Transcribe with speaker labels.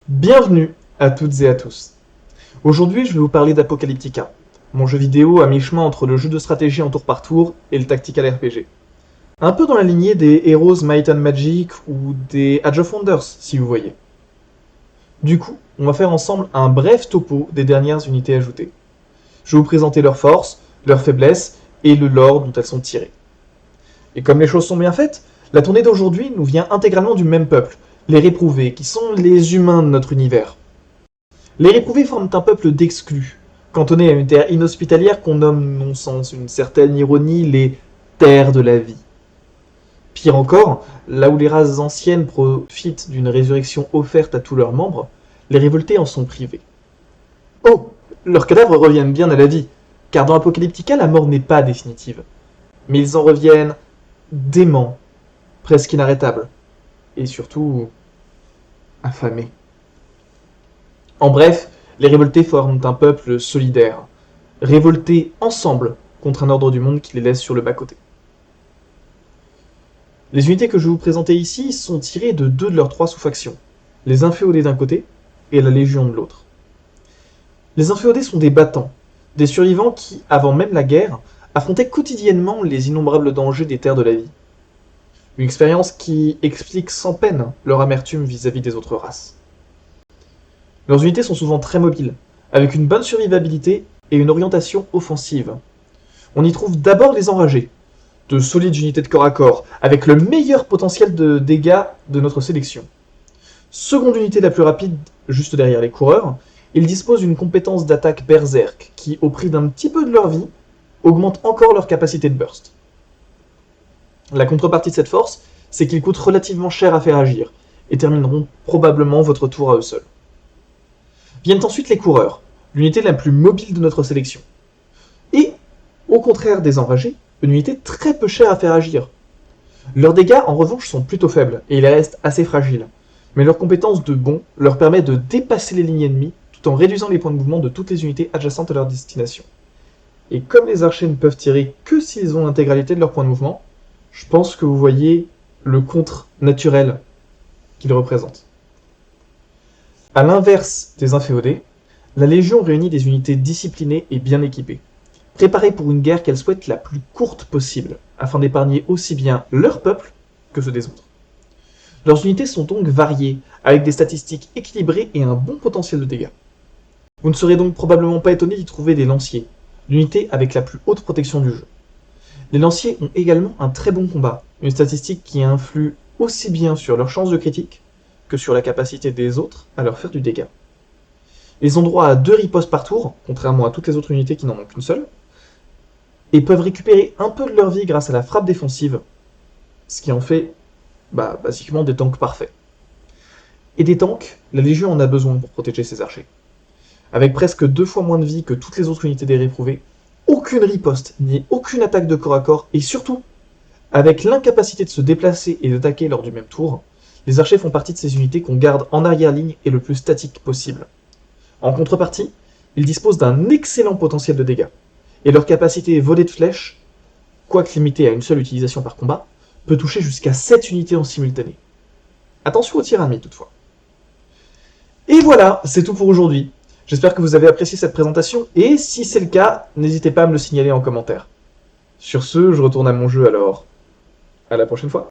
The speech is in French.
Speaker 1: Bienvenue à toutes et à tous. Aujourd'hui, je vais vous parler d'Apocalyptica, mon jeu vidéo à mi-chemin entre le jeu de stratégie en tour par tour et le tactical RPG. Un peu dans la lignée des Heroes Might and Magic ou des Age of Wonders, si vous voyez. Du coup, on va faire ensemble un bref topo des dernières unités ajoutées. Je vais vous présenter leurs forces, leurs faiblesses et le lore dont elles sont tirées. Et comme les choses sont bien faites, la tournée d'aujourd'hui nous vient intégralement du même peuple, les réprouvés, qui sont les humains de notre univers. Les réprouvés forment un peuple d'exclus, cantonnés à une terre inhospitalière qu'on nomme, non sans une certaine ironie, les terres de la vie. Pire encore, là où les races anciennes profitent d'une résurrection offerte à tous leurs membres, les révoltés en sont privés. Oh, leurs cadavres reviennent bien à la vie, car dans Apocalyptica, la mort n'est pas définitive. Mais ils en reviennent déments, presque inarrêtables, et surtout affamés. En bref, les révoltés forment un peuple solidaire, révoltés ensemble contre un ordre du monde qui les laisse sur le bas-côté. Les unités que je vais vous présenter ici sont tirées de deux de leurs trois sous-factions, les inféodés d'un côté et la Légion de l'autre. Les inféodés sont des battants, des survivants qui, avant même la guerre, affrontaient quotidiennement les innombrables dangers des terres de la vie. Une expérience qui explique sans peine leur amertume vis-à-vis des autres races. Leurs unités sont souvent très mobiles, avec une bonne survivabilité et une orientation offensive. On y trouve d'abord les enragés, de solides unités de corps à corps, avec le meilleur potentiel de dégâts de notre sélection. Seconde unité la plus rapide, juste derrière les coureurs, ils disposent d'une compétence d'attaque berserk qui, au prix d'un petit peu de leur vie, augmente encore leur capacité de burst. La contrepartie de cette force, c'est qu'ils coûtent relativement cher à faire agir, et termineront probablement votre tour à eux seuls. Viennent ensuite les coureurs, l'unité la plus mobile de notre sélection. Et, au contraire des enragés, une unité très peu chère à faire agir. Leurs dégâts, en revanche, sont plutôt faibles, et ils restent assez fragiles. Mais leur compétence de bond leur permet de dépasser les lignes ennemies, tout en réduisant les points de mouvement de toutes les unités adjacentes à leur destination. Et comme les archers ne peuvent tirer que s'ils ont l'intégralité de leurs points de mouvement, je pense que vous voyez le contre naturel qu'ils représentent. A l'inverse des inféodés, la Légion réunit des unités disciplinées et bien équipées, préparées pour une guerre qu'elle souhaite la plus courte possible, afin d'épargner aussi bien leur peuple que ceux des autres. Leurs unités sont donc variées, avec des statistiques équilibrées et un bon potentiel de dégâts. Vous ne serez donc probablement pas étonné d'y trouver des lanciers, l'unité avec la plus haute protection du jeu. Les lanciers ont également un très bon combat, une statistique qui influe aussi bien sur leurs chances de critique que sur la capacité des autres à leur faire du dégât. Ils ont droit à 2 ripostes par tour, contrairement à toutes les autres unités qui n'en ont qu'une seule, et peuvent récupérer un peu de leur vie grâce à la frappe défensive, ce qui en fait basiquement des tanks parfaits. Et des tanks, la Légion en a besoin pour protéger ses archers. Avec presque 2 fois moins de vie que toutes les autres unités des réprouvés, aucune riposte, ni aucune attaque de corps à corps, et surtout, avec l'incapacité de se déplacer et d'attaquer lors du même tour, les archers font partie de ces unités qu'on garde en arrière-ligne et le plus statique possible. En contrepartie, ils disposent d'un excellent potentiel de dégâts, et leur capacité volée de flèches, quoique limitée à une seule utilisation par combat, peut toucher jusqu'à 7 unités en simultané. Attention aux tiramis toutefois. Et voilà, c'est tout pour aujourd'hui. J'espère que vous avez apprécié cette présentation, et si c'est le cas, n'hésitez pas à me le signaler en commentaire. Sur ce, je retourne à mon jeu alors. À la prochaine fois.